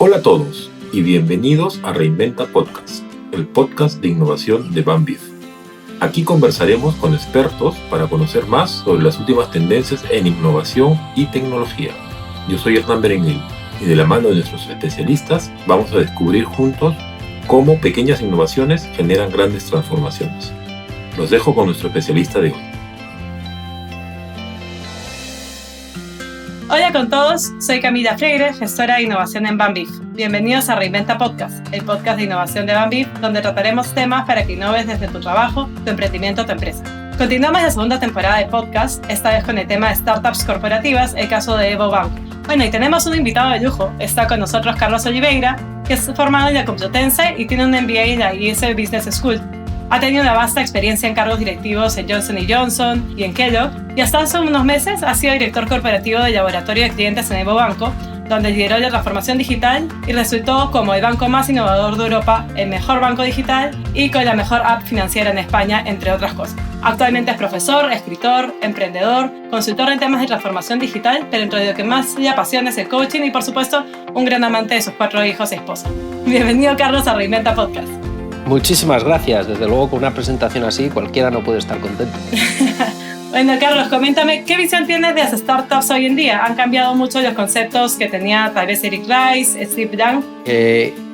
Hola a todos y bienvenidos a Reinventa Podcast, el podcast de innovación de Banbif. Aquí conversaremos con expertos para conocer más sobre las últimas tendencias en innovación y tecnología. Yo soy Hernán Berenguel y de la mano de nuestros especialistas vamos a descubrir juntos cómo pequeñas innovaciones generan grandes transformaciones. Los dejo con nuestro especialista de hoy. Hola con todos, soy Camila Freire, gestora de innovación en Banbif. Bienvenidos a Reinventa Podcast, el podcast de innovación de Banbif, donde trataremos temas para que innoves desde tu trabajo, tu emprendimiento o tu empresa. Continuamos la segunda temporada de podcast, esta vez con el tema de startups corporativas, el caso de Evo Banco. Bueno, y tenemos un invitado de lujo. Está con nosotros Carlos Oliveira, que es formado en la Complutense y tiene un MBA en la IESE Business School. Ha tenido una vasta experiencia en cargos directivos en Johnson & Johnson y en Kellogg, y hasta hace unos meses ha sido director corporativo del laboratorio de clientes en Evo Banco, donde lideró la transformación digital y resultó como el banco más innovador de Europa, el mejor banco digital y con la mejor app financiera en España, entre otras cosas. Actualmente es profesor, escritor, emprendedor, consultor en temas de transformación digital, pero entre lo que más le apasiona es el coaching y, por supuesto, un gran amante de sus 4 hijos y esposa. Bienvenido, Carlos, a Reinventa Podcast. Muchísimas gracias. Desde luego, con una presentación así, cualquiera no puede estar contento. Bueno, Carlos, coméntame, ¿qué visión tienes de las startups hoy en día? ¿Han cambiado mucho los conceptos que tenía tal vez Eric Ries, Steve Young?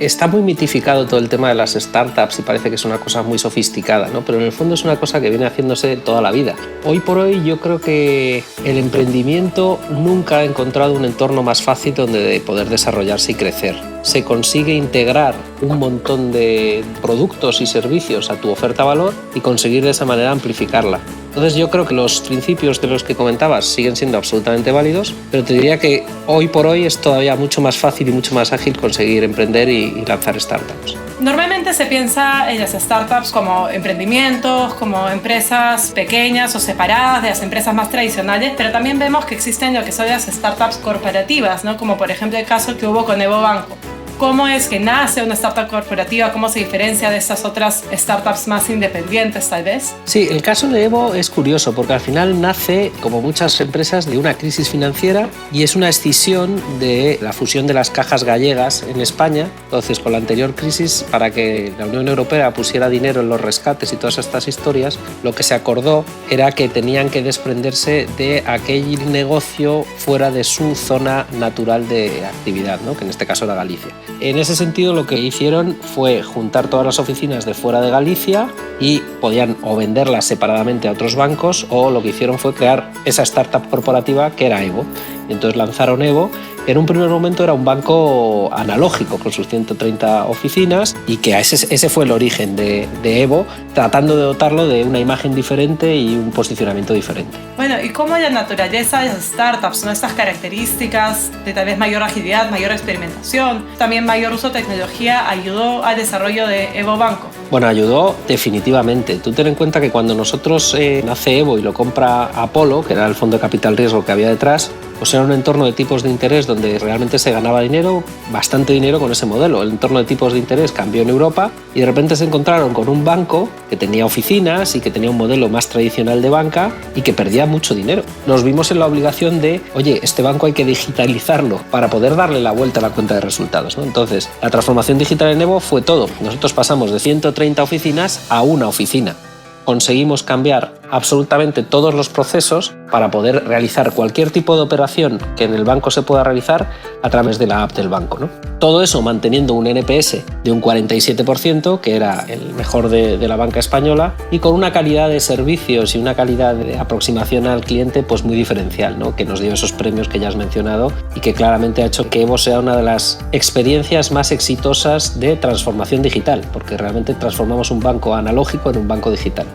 Está muy mitificado todo el tema de las startups y parece que es una cosa muy sofisticada, ¿no? Pero en el fondo es una cosa que viene haciéndose toda la vida. Hoy por hoy yo creo que el emprendimiento nunca ha encontrado un entorno más fácil donde poder desarrollarse y crecer. Se consigue integrar un montón de productos y servicios a tu oferta-valor y conseguir de esa manera amplificarla. Entonces yo creo que los principios de los que comentabas siguen siendo absolutamente válidos, pero te diría que hoy por hoy es todavía mucho más fácil y mucho más ágil conseguir emprender y lanzar startups. Normalmente se piensa en las startups como emprendimientos, como empresas pequeñas o separadas de las empresas más tradicionales, pero también vemos que existen lo que son las startups corporativas, ¿no? Como por ejemplo el caso que hubo con Evo Banco. ¿Cómo es que nace una startup corporativa? ¿Cómo se diferencia de estas otras startups más independientes, tal vez? Sí, el caso de Evo es curioso porque al final nace, como muchas empresas, de una crisis financiera y es una escisión de la fusión de las cajas gallegas en España. Entonces, con la anterior crisis, para que la Unión Europea pusiera dinero en los rescates y todas estas historias, lo que se acordó era que tenían que desprenderse de aquel negocio fuera de su zona natural de actividad, ¿no? Que en este caso era Galicia. En ese sentido, lo que hicieron fue juntar todas las oficinas de fuera de Galicia y podían o venderlas separadamente a otros bancos, o lo que hicieron fue crear esa startup corporativa que era Evo. Entonces lanzaron Evo. En un primer momento era un banco analógico con sus 130 oficinas y que ese fue el origen de Evo, tratando de dotarlo de una imagen diferente y un posicionamiento diferente. Bueno, ¿y cómo la naturaleza de las startups, ¿no? Estas características de tal vez mayor agilidad, mayor experimentación, también mayor uso de tecnología, ayudó al desarrollo de Evo Banco? Bueno, ayudó definitivamente. Tú ten en cuenta que cuando nosotros nace Evo y lo compra Apolo, que era el fondo de capital riesgo que había detrás, pues era un entorno de tipos de interés donde realmente se ganaba dinero, bastante dinero con ese modelo. El entorno de tipos de interés cambió en Europa y de repente se encontraron con un banco que tenía oficinas y que tenía un modelo más tradicional de banca y que perdía mucho dinero. Nos vimos en la obligación de, oye, este banco hay que digitalizarlo para poder darle la vuelta a la cuenta de resultados, ¿no? Entonces, la transformación digital en Evo fue todo. Nosotros pasamos de 130 oficinas a una oficina. Conseguimos cambiar absolutamente todos los procesos para poder realizar cualquier tipo de operación que en el banco se pueda realizar a través de la app del banco, ¿no? Todo eso manteniendo un NPS de un 47%, que era el mejor de la banca española, y con una calidad de servicios y una calidad de aproximación al cliente pues muy diferencial, ¿no? Que nos dio esos premios que ya has mencionado y que claramente ha hecho que Evo sea una de las experiencias más exitosas de transformación digital, porque realmente transformamos un banco analógico en un banco digital.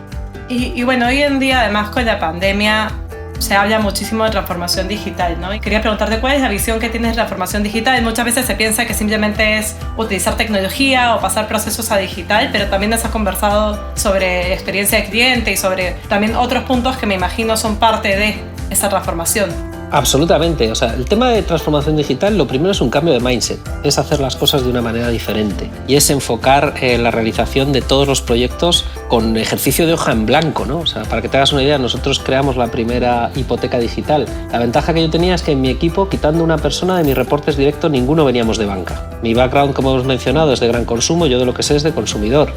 Y bueno, hoy en día, además con la pandemia, se habla muchísimo de transformación digital, ¿no? Y quería preguntarte cuál es la visión que tienes de transformación digital. Muchas veces se piensa que simplemente es utilizar tecnología o pasar procesos a digital, pero también nos has conversado sobre experiencia de cliente y sobre también otros puntos que me imagino son parte de esa transformación. Absolutamente. O sea, el tema de transformación digital, lo primero es un cambio de mindset. Es hacer las cosas de una manera diferente. Y es enfocar la realización de todos los proyectos con ejercicio de hoja en blanco, ¿no? O sea, para que te hagas una idea, nosotros creamos la primera hipoteca digital. La ventaja que yo tenía es que en mi equipo, quitando una persona de mis reportes directos, ninguno veníamos de banca. Mi background, como hemos mencionado, es de gran consumo. Yo de lo que sé es de consumidor.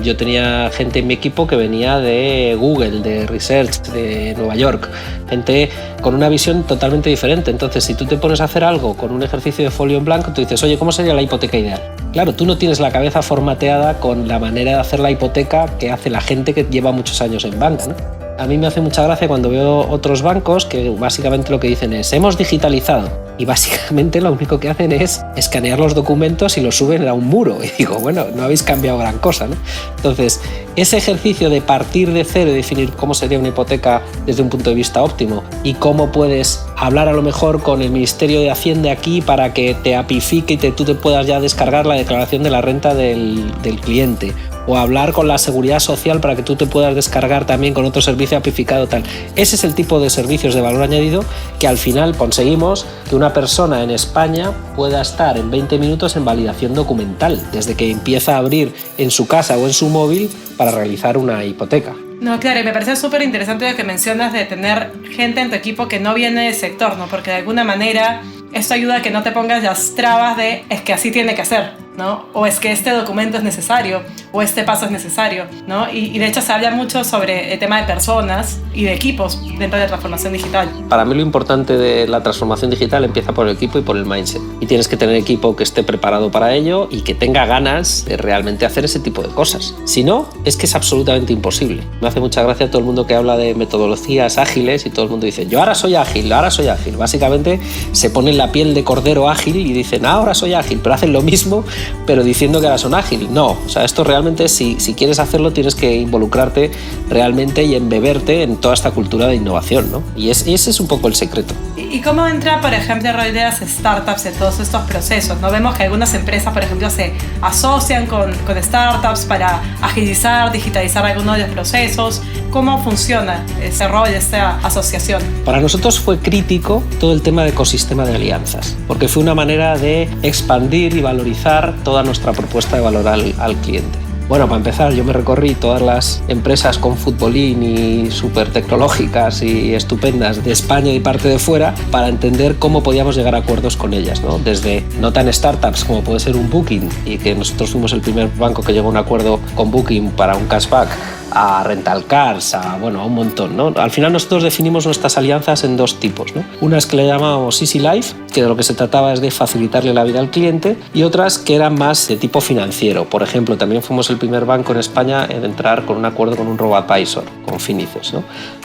Yo tenía gente en mi equipo que venía de Google, de Research, de Nueva York. Gente con una visión totalmente diferente. Entonces, si tú te pones a hacer algo con un ejercicio de folio en blanco, tú dices, oye, ¿cómo sería la hipoteca ideal? Claro, tú no tienes la cabeza formateada con la manera de hacer la hipoteca que hace la gente que lleva muchos años en banca, ¿no? A mí me hace mucha gracia cuando veo otros bancos que básicamente lo que dicen es hemos digitalizado y básicamente lo único que hacen es escanear los documentos y los suben a un muro y digo, bueno, no habéis cambiado gran cosa, ¿no? Entonces, ese ejercicio de partir de cero y definir cómo sería una hipoteca desde un punto de vista óptimo y cómo puedes hablar a lo mejor con el Ministerio de Hacienda aquí para que te apifique y tú te puedas ya descargar la declaración de la renta del cliente, o hablar con la Seguridad Social para que tú te puedas descargar también con otro servicio apificado tal. Ese es el tipo de servicios de valor añadido que al final conseguimos que una persona en España pueda estar en 20 minutos en validación documental, desde que empieza a abrir en su casa o en su móvil para realizar una hipoteca. No, claro, y me parece súper interesante lo que mencionas de tener gente en tu equipo que no viene del sector, ¿no? Porque de alguna manera esto ayuda a que no te pongas las trabas de es que así tiene que ser, ¿no? O es que este documento es necesario, o este paso es necesario, ¿no? Y de hecho se habla mucho sobre el tema de personas y de equipos dentro de la transformación digital. Para mí lo importante de la transformación digital empieza por el equipo y por el mindset. Y tienes que tener equipo que esté preparado para ello y que tenga ganas de realmente hacer ese tipo de cosas. Si no, es que es absolutamente imposible. Me hace mucha gracia todo el mundo que habla de metodologías ágiles y todo el mundo dice, yo ahora soy ágil, ahora soy ágil. Básicamente se ponen la piel de cordero ágil y dicen, ahora soy ágil, pero hacen lo mismo, pero diciendo que ahora son ágiles. No, o sea, esto realmente, si quieres hacerlo, tienes que involucrarte realmente y embeberte en toda esta cultura de innovación, ¿no? Y ese es un poco el secreto. ¿Y cómo entra, por ejemplo, el rol de las startups en todos estos procesos? ¿No? Vemos que algunas empresas, por ejemplo, se asocian con startups para agilizar, digitalizar algunos de los procesos. ¿Cómo funciona ese rol, esta asociación? Para nosotros fue crítico todo el tema de ecosistema de alianzas, porque fue una manera de expandir y valorizar toda nuestra propuesta de valor al cliente. Bueno, para empezar, yo me recorrí todas las empresas con futbolín y súper tecnológicas y estupendas de España y parte de fuera para entender cómo podíamos llegar a acuerdos con ellas, ¿no? Desde no tan startups como puede ser un Booking, y que nosotros fuimos el primer banco que llegó a un acuerdo con Booking para un cashback, a rental cars, a un montón, ¿no? Al final nosotros definimos nuestras alianzas en dos tipos, ¿no? Unas que le llamábamos Easy Life, que de lo que se trataba es de facilitarle la vida al cliente, y otras que eran más de tipo financiero. Por ejemplo, también fuimos el primer banco en España en entrar con un acuerdo con un robo-advisor, con Finices, ¿no?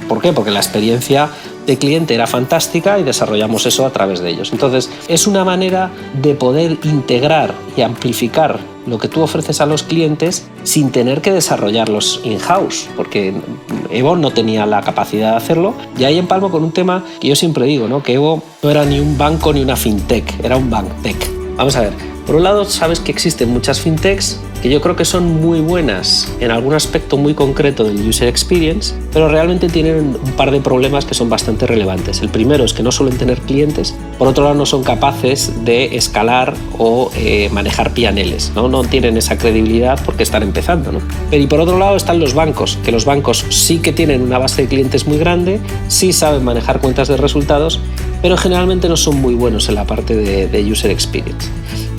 ¿Por qué? Porque la experiencia de cliente era fantástica y desarrollamos eso a través de ellos. Entonces, es una manera de poder integrar y amplificar lo que tú ofreces a los clientes sin tener que desarrollarlos in-house, porque Evo no tenía la capacidad de hacerlo. Y ahí empalmo con un tema que yo siempre digo, ¿no? Que Evo no era ni un banco ni una fintech, era un banktech. Vamos a ver, por un lado sabes que existen muchas fintechs que yo creo que son muy buenas en algún aspecto muy concreto del user experience, pero realmente tienen un par de problemas que son bastante relevantes. El primero es que no suelen tener clientes, por otro lado no son capaces de escalar o manejar P&Ls, ¿no? No tienen esa credibilidad porque están empezando, ¿no? Pero y por otro lado están los bancos, que los bancos sí que tienen una base de clientes muy grande, sí saben manejar cuentas de resultados, pero generalmente no son muy buenos en la parte de user experience.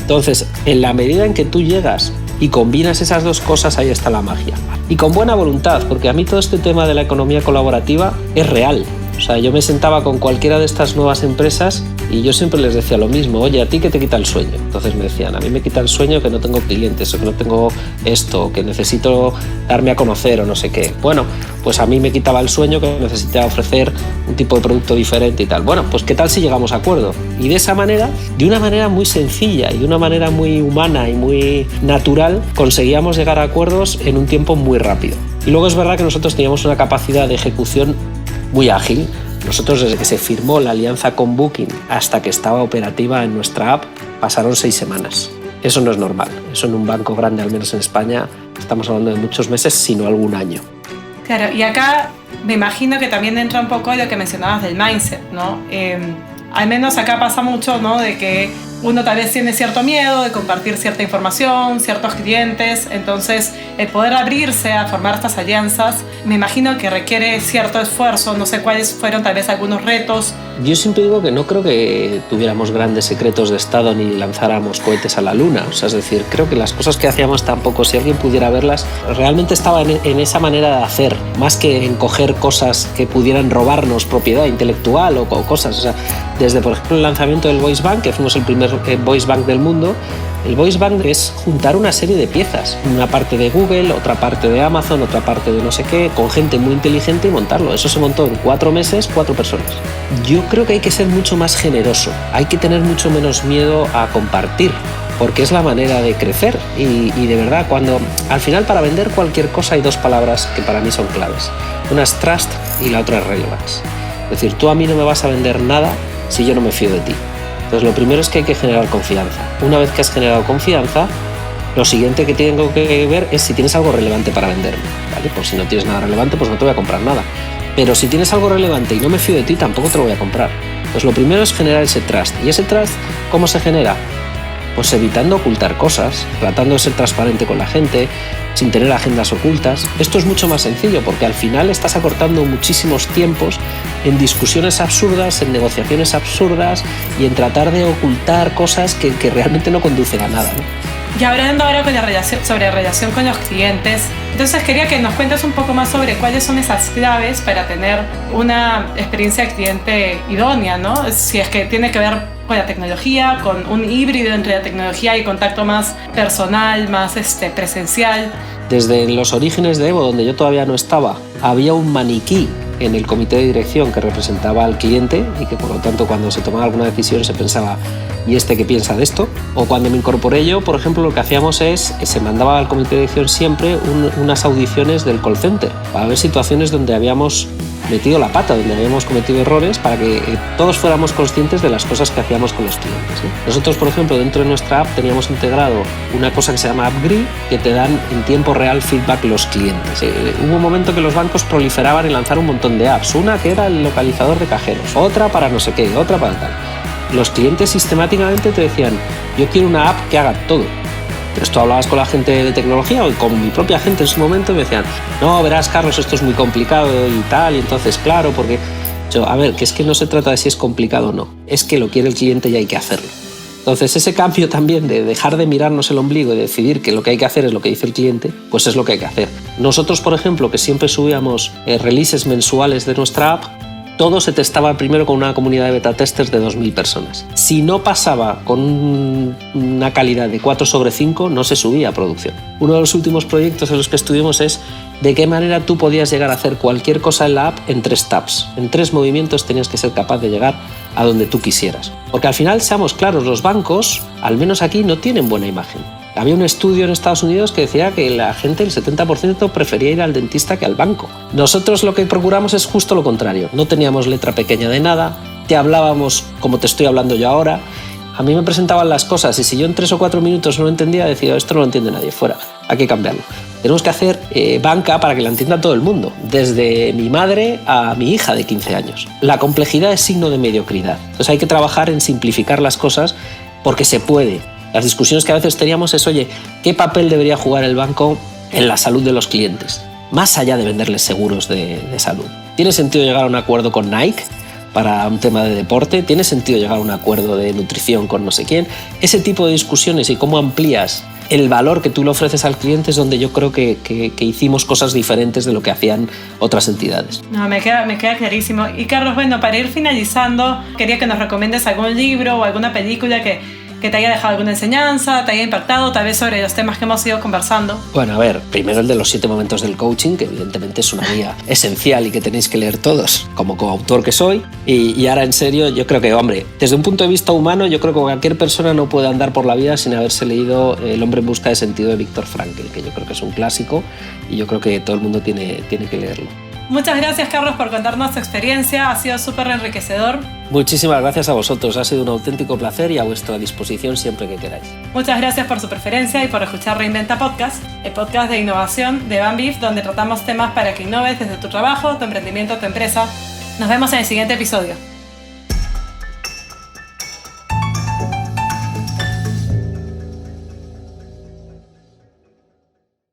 Entonces, en la medida en que tú llegas y combinas esas dos cosas, ahí está la magia. Y con buena voluntad, porque a mí todo este tema de la economía colaborativa es real. O sea, yo me sentaba con cualquiera de estas nuevas empresas y yo siempre les decía lo mismo, oye, ¿a ti qué te quita el sueño? Entonces me decían, a mí me quita el sueño que no tengo clientes, o que no tengo esto, que necesito darme a conocer o no sé qué. Bueno, pues a mí me quitaba el sueño que necesitaba ofrecer un tipo de producto diferente y tal. Bueno, pues ¿qué tal si llegamos a acuerdo? Y de esa manera, de una manera muy sencilla y de una manera muy humana y muy natural, conseguíamos llegar a acuerdos en un tiempo muy rápido. Y luego es verdad que nosotros teníamos una capacidad de ejecución muy ágil. Nosotros, desde que se firmó la alianza con Booking hasta que estaba operativa en nuestra app, pasaron 6 semanas. Eso no es normal. Eso en un banco grande, al menos en España, estamos hablando de muchos meses, sino algún año. Claro, y acá me imagino que también entra un poco lo que mencionabas del mindset, ¿no? Al menos acá pasa mucho, ¿no? De que uno tal vez tiene cierto miedo de compartir cierta información, ciertos clientes, entonces el poder abrirse a formar estas alianzas, me imagino que requiere cierto esfuerzo, no sé cuáles fueron tal vez algunos retos. Yo siempre digo que no creo que tuviéramos grandes secretos de Estado ni lanzáramos cohetes a la luna, o sea, es decir, creo que las cosas que hacíamos tampoco, si alguien pudiera verlas, realmente estaba en esa manera de hacer, más que en coger cosas que pudieran robarnos propiedad intelectual o cosas, o sea, desde por ejemplo el lanzamiento del Voice Bank, que fuimos el primer Voice Bank del mundo. El Voice Bank es juntar una serie de piezas, una parte de Google, otra parte de Amazon, otra parte de no sé qué, con gente muy inteligente y montarlo. Eso se montó en 4 meses, 4 personas. Yo creo que hay que ser mucho más generoso, hay que tener mucho menos miedo a compartir, porque es la manera de crecer y de verdad, cuando al final para vender cualquier cosa hay 2 palabras que para mí son claves. Una es trust y la otra es relevance. Es decir, tú a mí no me vas a vender nada si yo no me fío de ti. Entonces lo primero es que hay que generar confianza. Una vez que has generado confianza, lo siguiente que tengo que ver es si tienes algo relevante para venderme, ¿vale? Pues si no tienes nada relevante, pues no te voy a comprar nada. Pero si tienes algo relevante y no me fío de ti, tampoco te lo voy a comprar. Entonces lo primero es generar ese trust. ¿Y ese trust cómo se genera? Pues evitando ocultar cosas, tratando de ser transparente con la gente, sin tener agendas ocultas. Esto es mucho más sencillo porque al final estás acortando muchísimos tiempos en discusiones absurdas, en negociaciones absurdas y en tratar de ocultar cosas que realmente no conducen a nada, ¿no? Y hablando ahora sobre relación con los clientes, entonces quería que nos cuentes un poco más sobre cuáles son esas claves para tener una experiencia de cliente idónea, ¿no? Si es que tiene que ver con la tecnología, con un híbrido entre la tecnología y contacto más personal, más presencial. Desde los orígenes de Evo, donde yo todavía no estaba, había un maniquí en el comité de dirección que representaba al cliente y que por lo tanto cuando se tomaba alguna decisión se pensaba ¿y este qué piensa de esto? O cuando me incorporé yo, por ejemplo, lo que hacíamos es se mandaba al comité de dirección siempre unas audiciones del call center para ver situaciones donde habíamos metido la pata, donde habíamos cometido errores, para que todos fuéramos conscientes de las cosas que hacíamos con los clientes, ¿sí? Nosotros, por ejemplo, dentro de nuestra app teníamos integrado una cosa que se llama AppGree, que te dan en tiempo real feedback los clientes. Hubo un momento que los bancos proliferaban en lanzar un montón de apps, una que era el localizador de cajeros, otra para no sé qué, otra para tal. Los clientes sistemáticamente te decían, yo quiero una app que haga todo. Entonces tú hablabas con la gente de tecnología o con mi propia gente en su momento y me decían, no, verás, Carlos, esto es muy complicado y tal, y entonces, claro, porque yo, a ver, que es que no se trata de si es complicado o no, es que lo quiere el cliente y hay que hacerlo. Entonces ese cambio también de dejar de mirarnos el ombligo y decidir que lo que hay que hacer es lo que dice el cliente, pues es lo que hay que hacer. Nosotros, por ejemplo, que siempre subíamos releases mensuales de nuestra app, todo se testaba primero con una comunidad de beta testers de 2.000 personas. Si no pasaba con una calidad de 4/5, no se subía a producción. Uno de los últimos proyectos en los que estuvimos es de qué manera tú podías llegar a hacer cualquier cosa en la app en 3 taps. En 3 movimientos tenías que ser capaz de llegar a donde tú quisieras. Porque al final, seamos claros, los bancos, al menos aquí, no tienen buena imagen. Había un estudio en Estados Unidos que decía que la gente, el 70%, prefería ir al dentista que al banco. Nosotros lo que procuramos es justo lo contrario. No teníamos letra pequeña de nada, te hablábamos como te estoy hablando yo ahora. A mí me presentaban las cosas y si yo en 3 o 4 minutos no lo entendía, decía, esto no lo entiende nadie, fuera, hay que cambiarlo. Tenemos que hacer banca para que la entienda todo el mundo, desde mi madre a mi hija de 15 años. La complejidad es signo de mediocridad. Entonces hay que trabajar en simplificar las cosas porque se puede. Las discusiones que a veces teníamos es, oye, ¿qué papel debería jugar el banco en la salud de los clientes? Más allá de venderles seguros de salud. ¿Tiene sentido llegar a un acuerdo con Nike para un tema de deporte? ¿Tiene sentido llegar a un acuerdo de nutrición con no sé quién? Ese tipo de discusiones y cómo amplías el valor que tú le ofreces al cliente es donde yo creo que hicimos cosas diferentes de lo que hacían otras entidades. No, me queda clarísimo. Y Carlos, bueno, para ir finalizando, quería que nos recomiendes algún libro o alguna película que te haya dejado alguna enseñanza, te haya impactado, tal vez sobre los temas que hemos ido conversando. Bueno, a ver, primero el de los 7 momentos del coaching, que evidentemente es una guía esencial y que tenéis que leer todos, como coautor que soy. Y ahora, en serio, yo creo que, hombre, desde un punto de vista humano, yo creo que cualquier persona no puede andar por la vida sin haberse leído El hombre en busca de sentido de Viktor Frankl, que yo creo que es un clásico y yo creo que todo el mundo tiene que leerlo. Muchas gracias, Carlos, por contarnos tu experiencia. Ha sido súper enriquecedor. Muchísimas gracias a vosotros, ha sido un auténtico placer y a vuestra disposición siempre que queráis. Muchas gracias por su preferencia y por escuchar Reinventa Podcast, el podcast de innovación de Banbif, donde tratamos temas para que innoves desde tu trabajo, tu emprendimiento, tu empresa. Nos vemos en el siguiente episodio.